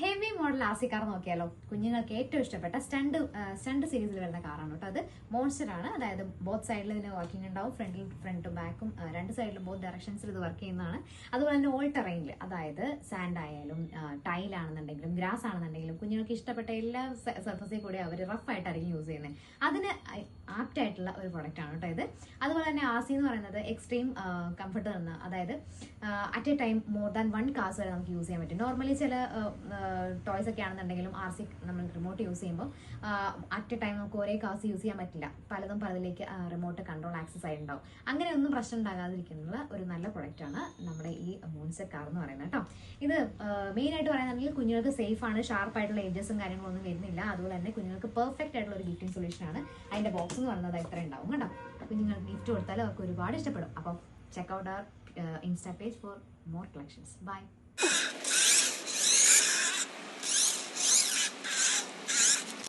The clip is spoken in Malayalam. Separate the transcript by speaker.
Speaker 1: Heavy model R C car നോക്കിയാലോ. കുഞ്ഞുങ്ങൾക്ക് ഏറ്റവും ഇഷ്ടപ്പെട്ട സ്റ്റണ്ട് സീരീസിൽ വരുന്ന കാറാണ് കേട്ടോ. അത് മോൺസ്റ്റർ ആണ്. അതായത് ബോത്ത് സൈഡിൽ ഇതിന് വർക്കിംഗ് ഉണ്ടാവും. ഫ്രണ്ടും ബാക്കും രണ്ട് സൈഡിലും ബോത്ത് ഡയറക്ഷൻസിൽ ഇത് വർക്ക് ചെയ്യുന്നതാണ്. അതുപോലെ തന്നെ ഓൾ ടെറൈനിൽ, അതായത് സാൻഡ് ആയാലും ടൈൽ ആണെന്നുണ്ടെങ്കിലും ഗ്രാസ് ആണെന്നുണ്ടെങ്കിലും കുഞ്ഞുങ്ങൾക്ക് ഇഷ്ടപ്പെട്ട എല്ലാ സർഫസിൽ കൂടെ അവർ റഫ് ആയിട്ടായിരിക്കും യൂസ് ചെയ്യുന്നത്. അതിന് ആപ്റ്റ് ആയിട്ടുള്ള ഒരു പ്രൊഡക്റ്റ് ആണ് കേട്ടോ ഇത്. അതുപോലെ തന്നെ ആർ സി എന്ന് പറയുന്നത് എക്സ്ട്രീം കംഫർട്ട് തന്ന, അതായത് at A time more than 1 cars വരെ നമുക്ക് യൂസ് ചെയ്യാൻ പറ്റും. നോർമലി ചില ടോയ്സ് ഒക്കെ ആണെന്നുണ്ടെങ്കിലും ആർ സി നമ്മൾ റിമോട്ട് യൂസ് ചെയ്യുമ്പോൾ അറ്റ് എ ടൈം നമുക്ക് ഒരേ കാർസ് യൂസ് ചെയ്യാൻ പറ്റില്ല. പലതിലേക്ക് റിമോട്ട് കൺട്രോൾ ആക്സസ് ആയിട്ടുണ്ടാവും. അങ്ങനെയൊന്നും പ്രശ്നം ഉണ്ടാകാതിരിക്കുന്ന ഒരു നല്ല പ്രൊഡക്റ്റ് ആണ് നമ്മുടെ ഈ മോൺസ്റ്റർ കാർ എന്ന് പറയുന്നത് കേട്ടോ. ഇത് മെയിൻ ആയിട്ട് പറയുകയാണെങ്കിൽ കുഞ്ഞുങ്ങൾക്ക് സേഫ് ആണ്. ഷാർപ്പ് ആയിട്ടുള്ള എഡ്ജസും കാര്യങ്ങളൊന്നും വരുന്നില്ല. അതുപോലെ തന്നെ കുഞ്ഞുങ്ങൾക്ക് പെർഫെക്റ്റ് ആയിട്ടുള്ള ഒരു ഗിഫ്റ്റിംഗ് സൊല്യൂഷൻ ആണ്. അതിന്റെ ബോക്സ് എന്ന് പറയുന്നത് ഇത്ര ഉണ്ടാവും കേട്ടോ. കുഞ്ഞുങ്ങൾക്ക് ഗിഫ്റ്റ് കൊടുത്താൽ അവർക്ക് ഒരുപാട് ഇഷ്ടപ്പെടും. അപ്പം ചെക്ക് ഔട്ട് അവർ Insta page for more collections. Bye.